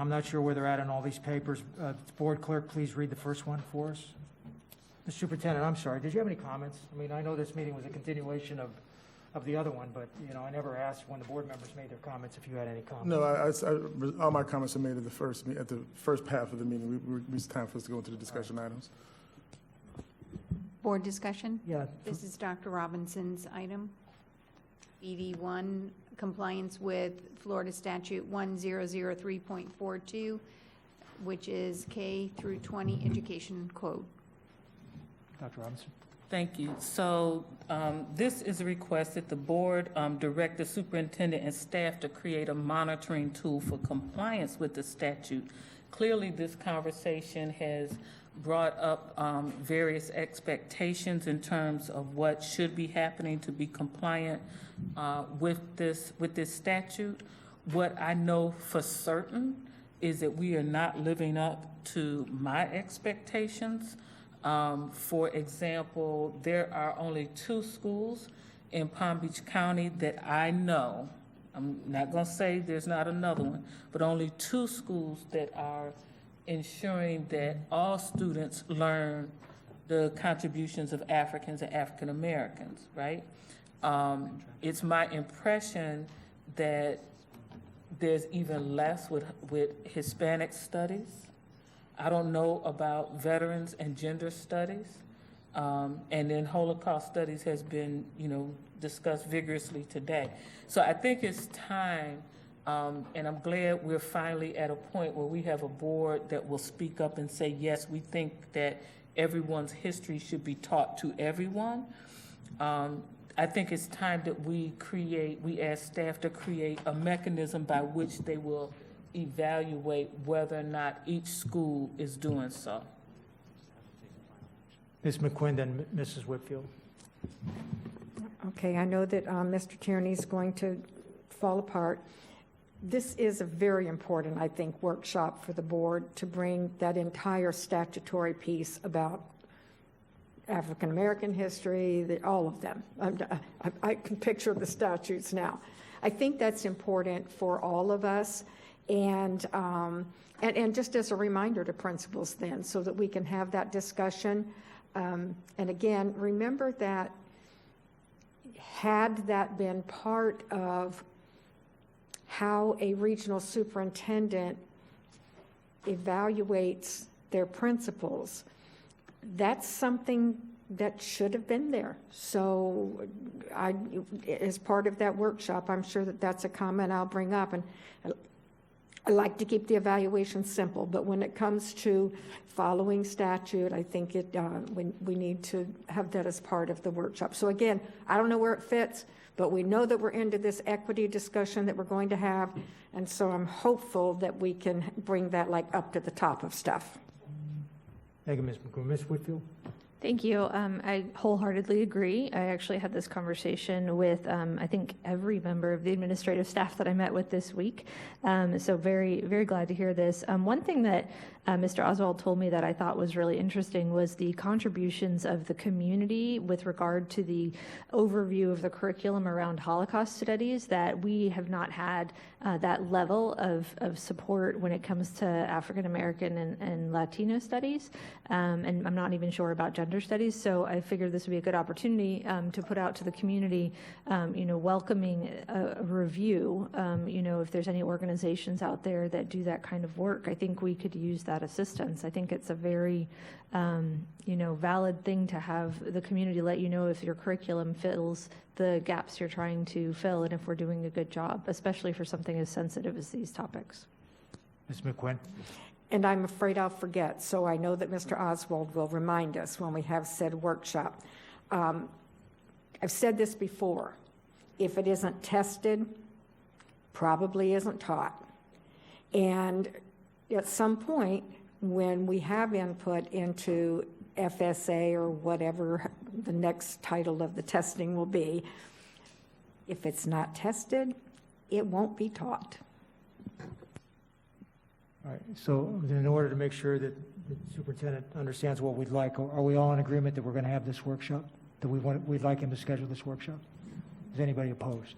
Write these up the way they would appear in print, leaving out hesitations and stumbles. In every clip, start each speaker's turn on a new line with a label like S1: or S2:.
S1: I'm not sure where they're at on all these papers. Board Clerk, please read the first one for us. Mr. Superintendent, I'm sorry, did you have any comments? I mean, I know this meeting was a continuation of the other one, but, you know, I never asked when the board members made their comments if you had any comments.
S2: No, all my comments are made at the first half of the meeting. It's time for us to go into the discussion items.
S3: Board discussion?
S1: Yeah.
S3: This is Dr. Robinson's item. ED1, compliance with Florida Statute 1003.42, which is K through 20 education code.
S1: Dr. Robinson.
S4: Thank you. So this is a request that the board direct the superintendent and staff to create a monitoring tool for compliance with the statute. Clearly, this conversation has brought up various expectations in terms of what should be happening to be compliant with this statute. What I know for certain is that we are not living up to my expectations. For example, there are only 2 schools in Palm Beach County that I know. I'm not going to say there's not another one, but only 2 schools that are ensuring that all students learn the contributions of Africans and African Americans, right? It's my impression that there's even less with Hispanic studies. I don't know about veterans and gender studies. And then Holocaust studies has been, discussed vigorously today. So I think it's time, and I'm glad we're finally at a point where we have a board that will speak up and say, yes, we think that everyone's history should be taught to everyone. I think it's time that we ask staff to create a mechanism by which they will evaluate whether or not each school is doing so.
S1: Ms. McQuinn, then Mrs. Whitfield.
S5: Okay, I know that Mr. Tierney is going to fall apart. This is a very important, I think, workshop for the board to bring that entire statutory piece about African American history, all of them. I can picture the statutes now. I think that's important for all of us. And just as a reminder to principals then, so that we can have that discussion. And again, remember that had that been part of how a regional superintendent evaluates their principals, that's something that should have been there. So as part of that workshop, I'm sure that that's a comment I'll bring up. And I like to keep the evaluation simple, but when it comes to following statute, I think we need to have that as part of the workshop. So again, I don't know where it fits, but we know that we're into this equity discussion that we're going to have, and so I'm hopeful that we can bring that up to the top of stuff.
S1: Thank you, Ms. McQuinn. Ms. Whitfield?
S6: Thank you. I wholeheartedly agree. I actually had this conversation with, I think, every member of the administrative staff that I met with this week. So very, very glad to hear this. One thing that Mr. Oswald told me that I thought was really interesting was the contributions of the community with regard to the overview of the curriculum around Holocaust studies, that we have not had that level of support when it comes to African American and Latino studies. And I'm not even sure about gender studies. So I figured this would be a good opportunity to put out to the community, welcoming a review. If there's any organizations out there that do that kind of work, I think we could use that assistance. I think it's a very, valid thing to have the community let you know if your curriculum fills the gaps you're trying to fill and if we're doing a good job, especially for something as sensitive as these topics.
S1: Ms. McQuinn?
S5: And I'm afraid I'll forget, so I know that Mr. Oswald will remind us when we have said workshop. I've said this before. If it isn't tested, probably isn't taught. And at some point, when we have input into FSA or whatever the next title of the testing will be, if it's not tested, it won't be taught.
S1: All right, so in order to make sure that the superintendent understands what we'd like, are we all in agreement that we're going to have this workshop? That we'd like him to schedule this workshop? Is anybody opposed?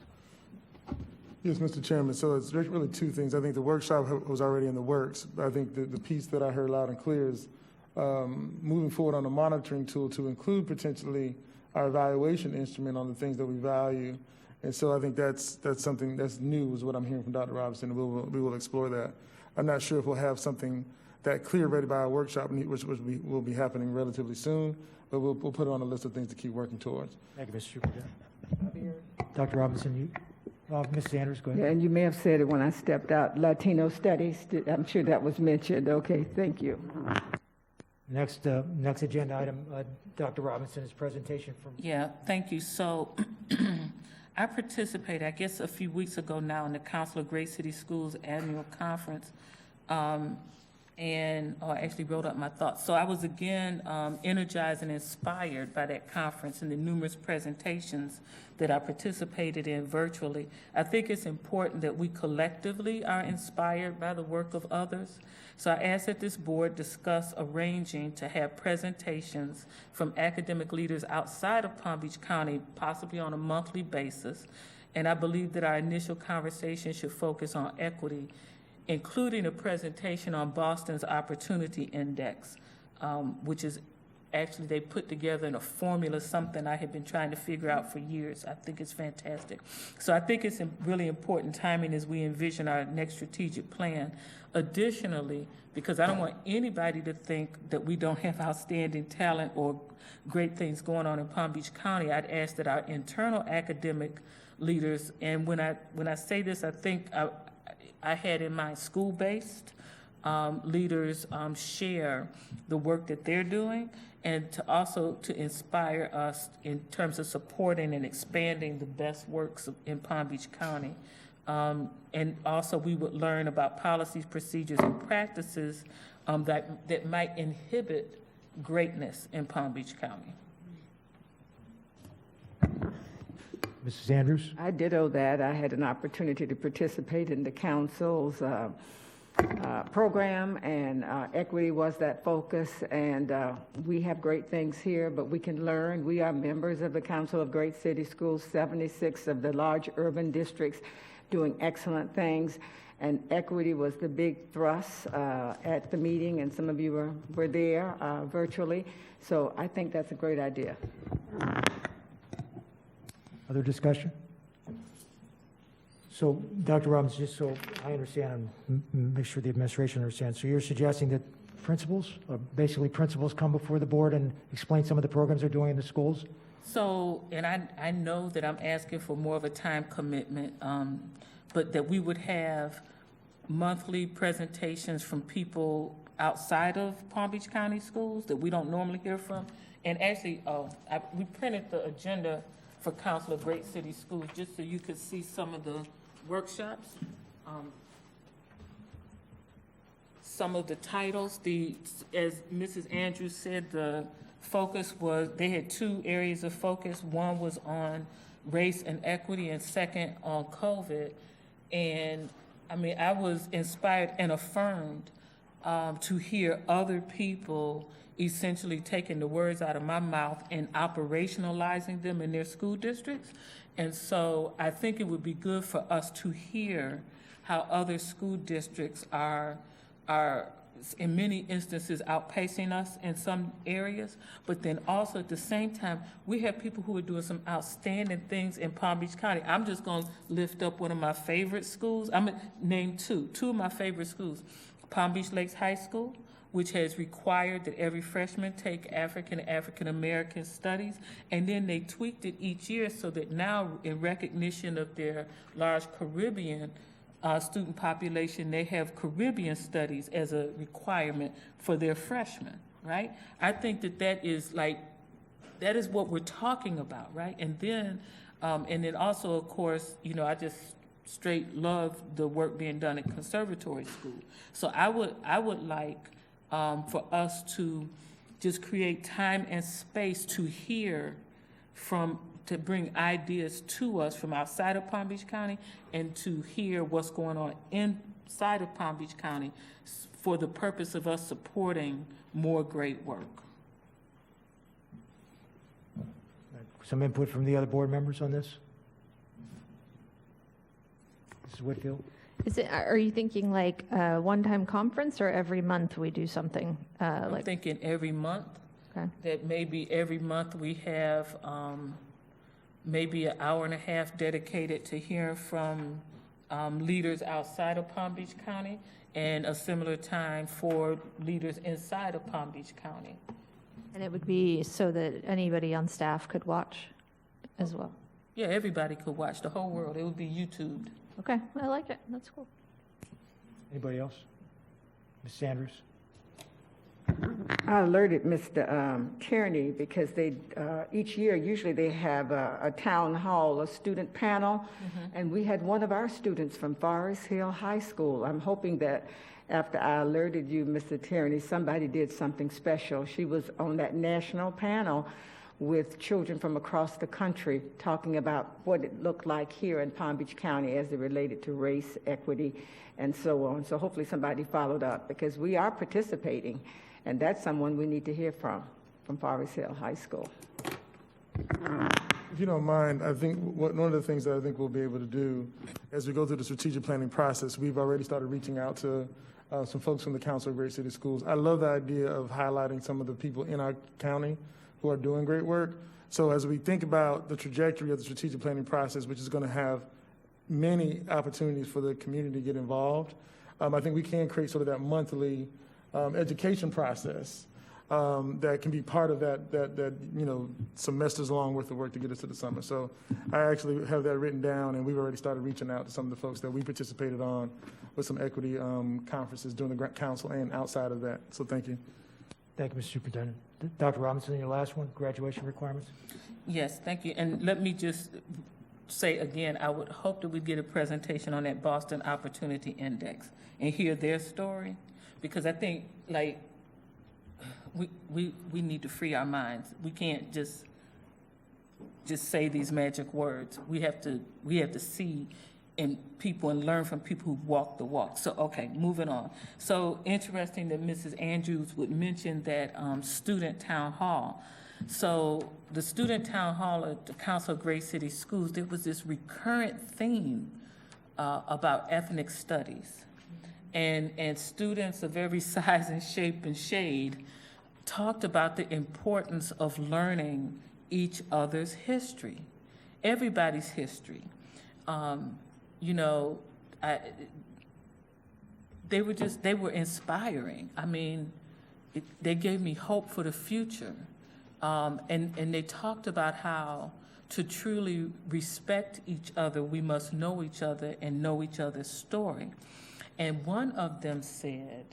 S2: Yes, Mr. Chairman, so it's really two things. I think the workshop was already in the works, but I think the piece that I heard loud and clear is moving forward on a monitoring tool to include potentially our evaluation instrument on the things that we value. And so I think that's something that's new is what I'm hearing from Dr. Robinson, and we will explore that. I'm not sure if we'll have something that clear ready by our workshop, which will be happening relatively soon, but we'll put it on a list of things to keep working towards.
S1: Thank you, Mr. Superintendent. Dr. Robinson, Ms. Sanders, go ahead.
S7: Yeah, and you may have said it when I stepped out, Latino studies, I'm sure that was mentioned. Okay, thank you.
S1: Next agenda item, Dr. Robinson's presentation from.
S4: Yeah, thank you. So I participated, I guess, a few weeks ago now in the Council of Great City Schools annual conference, and I actually wrote up my thoughts. So I was again energized and inspired by that conference and the numerous presentations that I participated in virtually. I think it's important that we collectively are inspired by the work of others. So I asked that this board discuss arranging to have presentations from academic leaders outside of Palm Beach County, possibly on a monthly basis. And I believe that our initial conversation should focus on equity, including a presentation on Boston's Opportunity Index, which is actually they put together in a formula, something I have been trying to figure out for years. I think it's fantastic. So I think it's really important timing as we envision our next strategic plan. Additionally, because I don't want anybody to think that we don't have outstanding talent or great things going on in Palm Beach County, I'd ask that our internal academic leaders, and when I say this, I think I had in mind school-based leaders share the work that they're doing, and to also to inspire us in terms of supporting and expanding the best works in Palm Beach County. And also we would learn about policies, procedures, and practices that might inhibit greatness in Palm Beach County.
S1: Mrs. Andrews?
S7: I ditto that. I had an opportunity to participate in the council's program, and equity was that focus, and we have great things here, but we can learn. We are members of the Council of Great City Schools, 76 of the large urban districts doing excellent things, and equity was the big thrust at the meeting, and some of you were there virtually, so I think that's a great idea.
S1: Other discussion? So, Dr. Robbins, just so I understand and make sure the administration understands, so you're suggesting that principals come before the board and explain some of the programs they're doing in the schools?
S4: So, and I know that I'm asking for more of a time commitment, but that we would have monthly presentations from people outside of Palm Beach County schools that we don't normally hear from. And actually, we printed the agenda for Council of Great City Schools just so you could see some of the workshops. Some of the titles, as Mrs. Andrews said, the focus was, they had two areas of focus. One was on race and equity, and second on COVID. And I mean, I was inspired and affirmed to hear other people essentially taking the words out of my mouth and operationalizing them in their school districts. And so I think it would be good for us to hear how other school districts are in many instances outpacing us in some areas, but then also at the same time, we have people who are doing some outstanding things in Palm Beach County. I'm just gonna lift up one of my favorite schools. I'm gonna name two of my favorite schools. Palm Beach Lakes High School, which has required that every freshman take African American studies, and then they tweaked it each year so that now, in recognition of their large Caribbean student population, they have Caribbean studies as a requirement for their freshmen, right? I think that is what we're talking about, right? And then also, of course, I just straight love the work being done at conservatory school. So I would like for us to just create time and space to hear to bring ideas to us from outside of Palm Beach County and to hear what's going on inside of Palm Beach County for the purpose of us supporting more great work.
S1: Some input from the other board members on this? Mrs. Whitfield?
S6: Are you thinking like a one-time conference or every month we do something?
S4: I'm thinking every month.
S6: Okay.
S4: That maybe every month we have maybe an hour and a half dedicated to hearing from leaders outside of Palm Beach County, and a similar time for leaders inside of Palm Beach County.
S6: And it would be so that anybody on staff could watch as well?
S4: Yeah, everybody could watch, the whole world. It would be YouTubed.
S6: Okay, I like it. That's cool.
S1: Anybody else? Ms. Sanders?
S7: I alerted Mr. Tierney because they, each year, usually they have a town hall, a student panel, and we had one of our students from Forest Hill High School. I'm hoping that after I alerted you, Mr. Tierney, somebody did something special. She was on that national panel with children from across the country talking about what it looked like here in Palm Beach County as it related to race, equity, and so on. So hopefully somebody followed up because we are participating. And that's someone we need to hear from Forest Hill High School.
S2: If you don't mind, I think one of the things that I think we'll be able to do as we go through the strategic planning process, we've already started reaching out to some folks from the Council of Great City Schools. I love the idea of highlighting some of the people in our county who are doing great work. So as we think about the trajectory of the strategic planning process, which is going to have many opportunities for the community to get involved, I think we can create sort of that monthly education process that can be part of that semesters long worth of work to get us to the summer. So I actually have that written down, and we've already started reaching out to some of the folks that we participated on with some equity conferences during the council and outside of that. So thank you.
S1: Thank you, Mr. Superintendent. Dr. Robinson, your last one, graduation requirements?
S4: Yes, thank you. And let me just say again, I would hope that we get a presentation on that Boston Opportunity Index and hear their story, because I think, like, we need to free our minds. We can't just say these magic words. We have to see in people and learn from people who walk the walk. So, okay, moving on. So interesting that Mrs. Andrews would mention that student town hall. So the student town hall at the Council of Great City Schools, there was this recurrent theme about ethnic studies. And students of every size and shape and shade talked about the importance of learning each other's history, everybody's history. They were inspiring. I mean, they gave me hope for the future. And they talked about how to truly respect each other, we must know each other and know each other's story. And one of them said,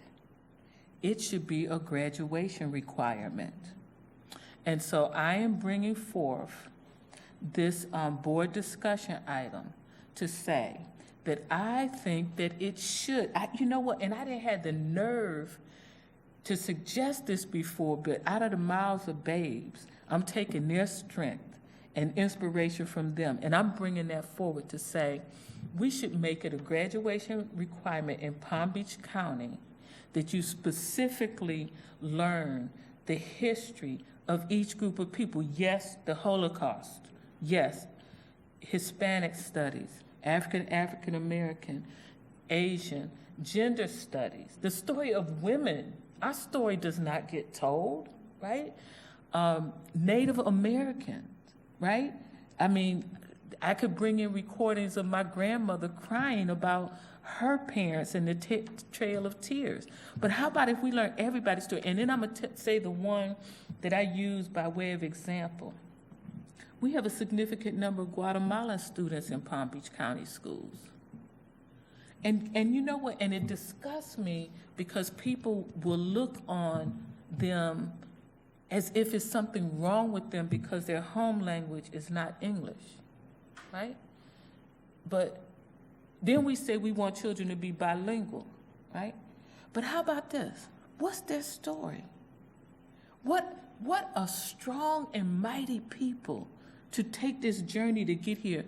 S4: it should be a graduation requirement. And so I am bringing forth this board discussion item to say that I think that it should, you know what, and I didn't have the nerve to suggest this before, but out of the mouths of babes, I'm taking their strength and inspiration from them, and I'm bringing that forward to say we should make it a graduation requirement in Palm Beach County that you specifically learn the history of each group of people. Yes, the Holocaust. Yes, Hispanic studies, African American, Asian, gender studies, the story of women. Our story does not get told, right? Native Americans, right? I mean, I could bring in recordings of my grandmother crying about her parents and the trail of tears. But how about if we learn everybody's story? And then I'm going to say the one that I use by way of example. We have a significant number of Guatemalan students in Palm Beach County schools. And you know what? And it disgusts me because people will look on them as if it's something wrong with them because their home language is not English, right? But then we say we want children to be bilingual, right? But how about this? What's their story? What a strong and mighty people to take this journey to get here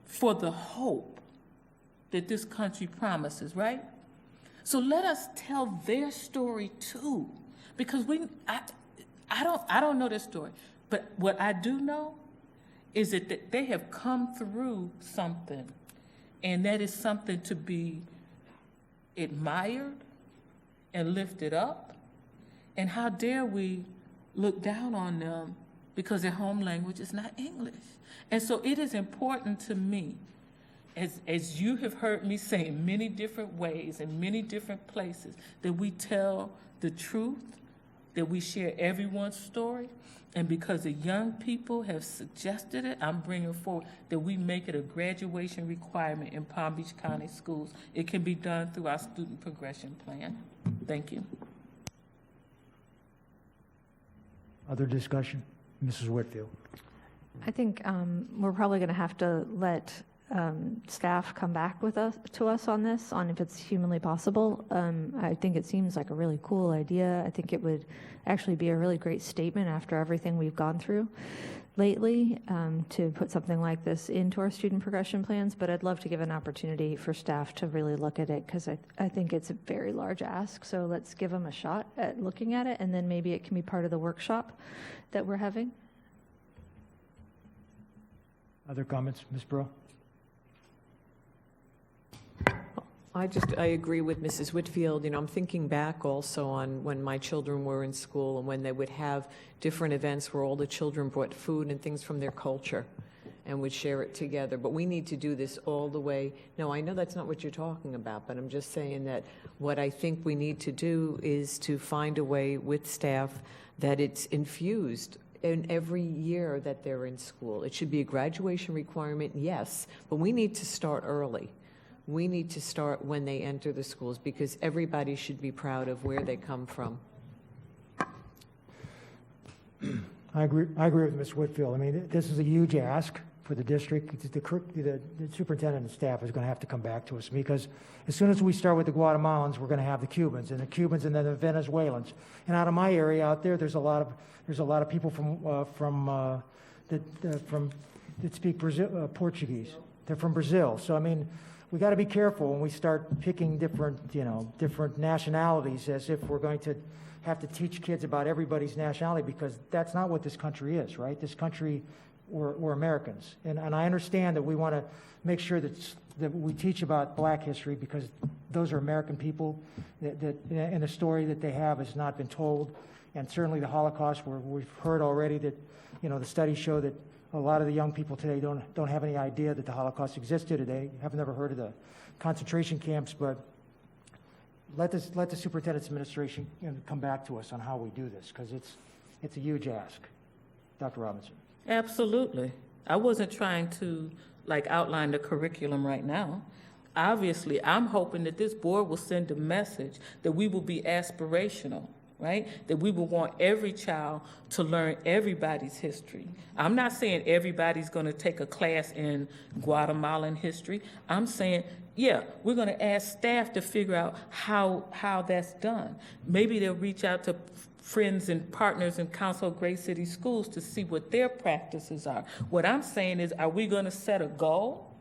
S4: for the hope that this country promises, right? So let us tell their story too, because I don't know their story, but what I do know is that they have come through something And that is something to be admired and lifted up. And how dare we look down on them because their home language is not English. And so it is important to me, as you have heard me say in many different ways, in many different places, that we tell the truth, that we share everyone's story. And because the young people have suggested it, I'm bringing forward that we make it a graduation requirement in Palm Beach County schools. It can be done through our student progression plan. Thank you.
S1: Other discussion? Mrs. Whitfield.
S6: I think we're probably going to have to let staff come back to us on this, on if it's humanly possible. I think it seems like a really cool idea. I think it would actually be a really great statement after everything we've gone through lately to put something like this into our student progression plans, but I'd love to give an opportunity for staff to really look at it because I think it's a very large ask. So let's give them a shot at looking at it, and then maybe it can be part of the workshop that we're having.
S1: Other comments, Ms. Breaux?
S8: I agree with Mrs. Whitfield. You know, I'm thinking back also on when my children were in school and when they would have different events where all the children brought food and things from their culture and would share it together. But we need to do this all the way. No, I know that's not what you're talking about, but I'm just saying that what I think we need to do is to find a way with staff that it's infused in every year that they're in school. It should be a graduation requirement, yes, but we need to start early. We need to start when they enter the schools because everybody should be proud of where they come from.
S1: I agree with Ms. Whitfield. I mean, this is a huge ask for the district. The superintendent and staff is going to have to come back to us because as soon as we start with the Guatemalans, we're going to have the Cubans and then the Venezuelans. And out of my area out there, there's a lot of people that speak Portuguese. They're from Brazil. So I mean, we got to be careful when we start picking different nationalities as if we're going to have to teach kids about everybody's nationality because that's not what this country is, right? This country, we're Americans. And I understand that we want to make sure that we teach about Black history because those are American people and the story that they have has not been told. And certainly the Holocaust, where we've heard already that, the studies show that a lot of the young people today don't have any idea that the Holocaust existed today, have never heard of the concentration camps, but let the superintendent's administration come back to us on how we do this, because it's a huge ask. Dr. Robinson.
S4: Absolutely. I wasn't trying to outline the curriculum right now. Obviously, I'm hoping that this board will send a message that we will be aspirational, right? That we will want every child to learn everybody's history. I'm not saying everybody's going to take a class in Guatemalan history. I'm saying, yeah, we're going to ask staff to figure out how that's done. Maybe they'll reach out to friends and partners in Council of Great City Schools to see what their practices are. What I'm saying is, are we going to set a goal?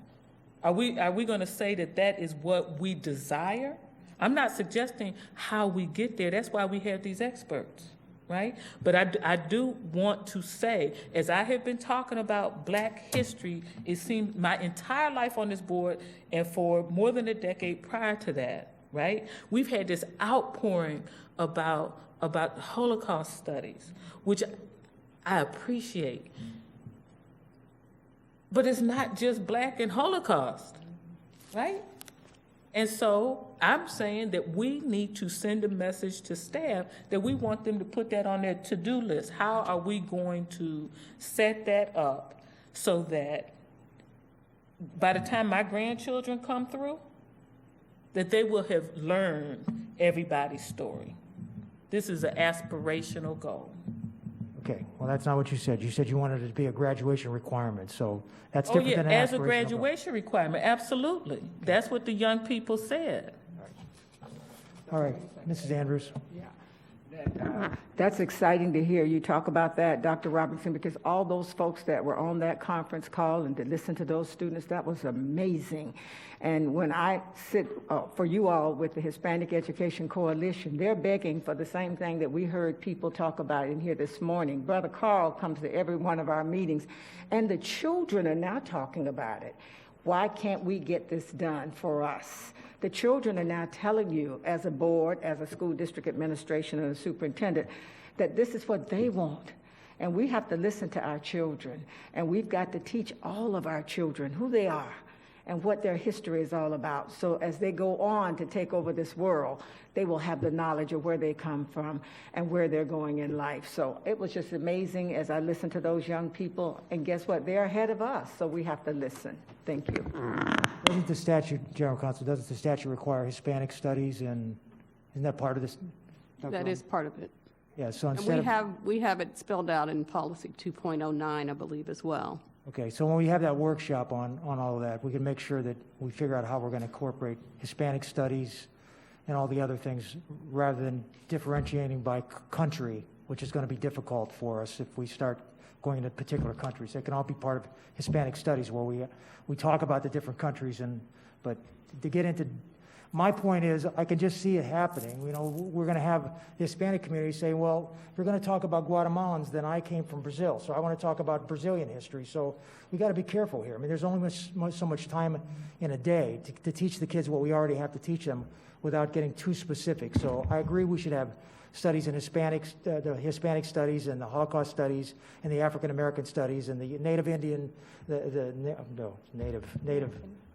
S4: Are we going to say that is what we desire? I'm not suggesting how we get there. That's why we have these experts, right? But I do want to say, as I have been talking about Black history, it seems my entire life on this board and for more than a decade prior to that, right? We've had this outpouring about Holocaust studies, which I appreciate. But it's not just Black and Holocaust, right? And so I'm saying that we need to send a message to staff that we want them to put that on their to-do list. How are we going to set that up so that by the time my grandchildren come through, that they will have learned everybody's story? This is an aspirational goal.
S1: Okay, well, that's not what you said. You said you wanted it to be a graduation requirement, so that's different than an aspirational
S4: as a
S1: goal.
S4: graduation requirement, absolutely. That's what the young people said.
S1: All right, Mrs. Andrews.
S7: That's exciting to hear you talk about that, Dr. Robinson, because all those folks that were on that conference call and to listen to those students, that was amazing. And when I sit for you all with the Hispanic Education Coalition, they're begging for the same thing that we heard people talk about in here this morning. Brother Carl comes to every one of our meetings, and the children are now talking about it. Why can't we get this done for us? The children are now telling you, as a board, as a school district administration and a superintendent, that this is what they want. And we have to listen to our children. And we've got to teach all of our children who they are and what their history is all about. So as they go on to take over this world, they will have the knowledge of where they come from and where they're going in life. So it was just amazing as I listened to those young people. And guess what? They're ahead of us, so we have to listen. Thank you.
S1: Doesn't the statute, General Counsel, doesn't the statute require Hispanic studies, and isn't that part of this? Dr.
S9: That is part of it.
S1: Yeah, so
S9: And
S1: instead of...
S9: we have it spelled out in policy 2.09, I believe, as well.
S1: Okay, so when we have that workshop on all of that, we can make sure that we figure out how we're going to incorporate Hispanic studies and all the other things, rather than differentiating by country, which is going to be difficult for us if we start going into particular countries. They can all be part of Hispanic studies, where we talk about the different countries, but to get into... My point is, I can just see it happening. You know, we're going to have the Hispanic community say, well, if you're going to talk about Guatemalans, then I came from Brazil, so I want to talk about Brazilian history. So we got to be careful here. I mean, there's only so much time in a day to teach the kids what we already have to teach them without getting too specific. So I agree we should have studies in Hispanics, the Hispanic studies and the Holocaust studies and the African American studies and the Native Indian, Native,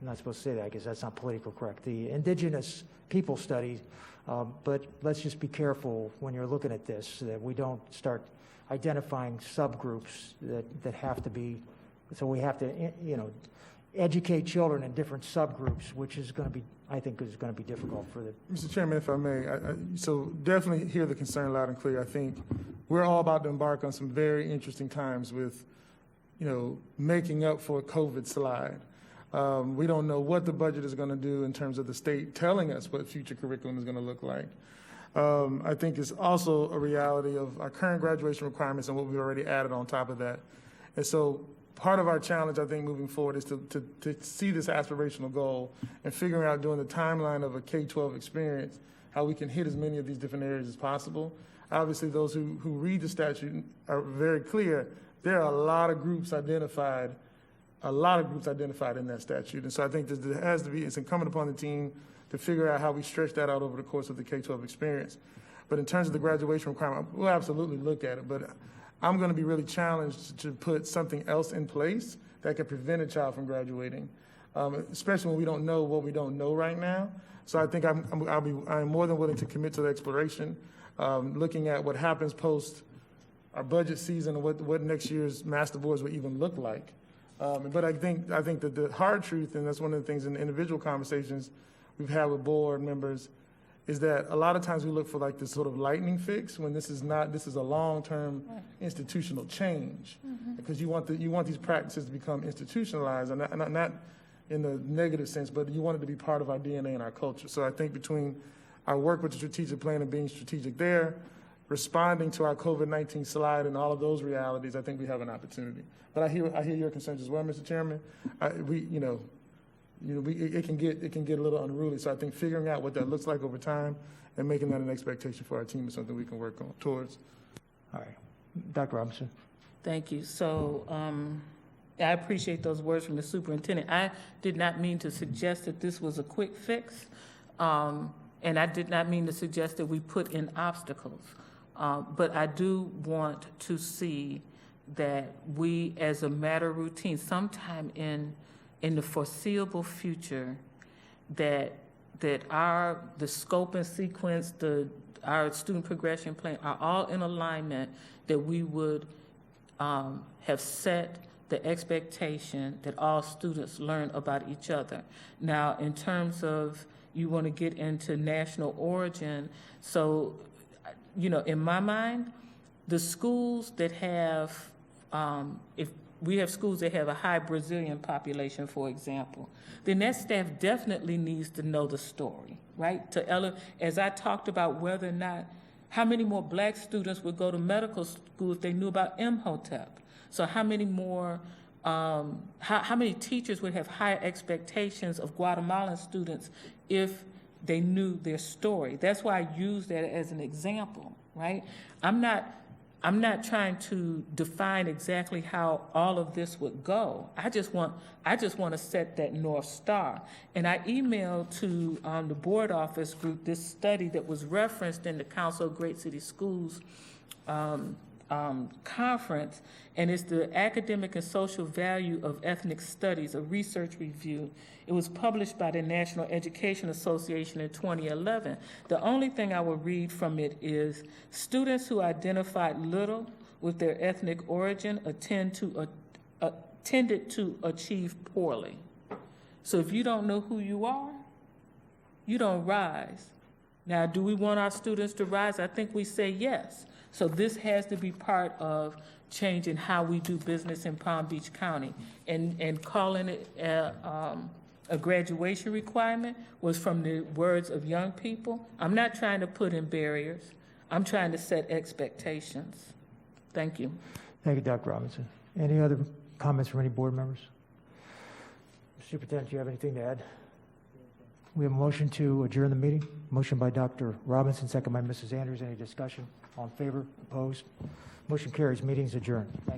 S1: I'm not supposed to say that because that's not politically correct, the indigenous people studies, but let's just be careful when you're looking at this, that we don't start identifying subgroups that have to be, so we have to, educate children in different subgroups, which is going to be, I think, is going to be difficult for the...
S2: Mr. Chairman, if I may, so definitely hear the concern loud and clear. I think we're all about to embark on some very interesting times with, making up for a COVID slide. We don't know what the budget is going to do in terms of the state telling us what future curriculum is going to look like. I think it's also a reality of our current graduation requirements and what we've already added on top of that. And so part of our challenge, I think, moving forward is to see this aspirational goal and figuring out during the timeline of a K-12 experience how we can hit as many of these different areas as possible. Obviously, those who read the statute are very clear. There are a lot of groups identified in that statute. And so I think it's incumbent upon the team to figure out how we stretch that out over the course of the K-12 experience. But in terms of the graduation requirement, we'll absolutely look at it. But I'm going to be really challenged to put something else in place that could prevent a child from graduating, especially when we don't know what we don't know right now. So I think I'm more than willing to commit to the exploration, looking at what happens post our budget season and what next year's master boards will even look like. But I think that the hard truth, and that's one of the things in individual conversations we've had with board members, is that a lot of times we look for like this sort of lightning fix when this is a long-term institutional change, because you want these practices to become institutionalized, and not in the negative sense, but you want it to be part of our DNA and our culture. So I think between our work with the strategic plan and being strategic there, responding to our COVID-19 slide and all of those realities, I think we have an opportunity. But I hear your concerns as well, Mr. Chairman. It can get a little unruly. So I think figuring out what that looks like over time and making that an expectation for our team is something we can work on towards.
S1: All right. Dr. Robinson.
S4: Thank you. So I appreciate those words from the superintendent. I did not mean to suggest that this was a quick fix, and I did not mean to suggest that we put in obstacles. But I do want to see that we, as a matter of routine, sometime in the foreseeable future, that the scope and sequence, our student progression plan are all in alignment, that we would have set the expectation that all students learn about each other. Now, in terms of, you want to get into national origin, so, in my mind, the schools that have, if we have schools that have a high Brazilian population, for example, then that staff definitely needs to know the story, right? As I talked about whether or not, how many more black students would go to medical school if they knew about Imhotep? So how many more, how many teachers would have higher expectations of Guatemalan students if they knew their story? That's why I use that as an example, right? I'm not I'm not trying to define exactly how all of this would go. I just want to set that North Star. And I emailed to the board office group this study that was referenced in the Council of Great City Schools conference, and it's the Academic and Social Value of Ethnic Studies, a research review. It was published by the National Education Association in 2011. The only thing I will read from it is, students who identified little with their ethnic origin tended to achieve poorly. So if you don't know who you are, you don't rise. Now, do we want our students to rise? I think we say yes. So this has to be part of changing how we do business in Palm Beach County. And calling it a graduation requirement was from the words of young people. I'm not trying to put in barriers. I'm trying to set expectations. Thank you.
S1: Thank you, Dr. Robinson. Any other comments from any board members? Superintendent, do you have anything to add? We have a motion to adjourn the meeting. Motion by Dr. Robinson, second by Mrs. Andrews. Any discussion? All in favor? Opposed? Motion carries. Meeting is adjourned. Thank you.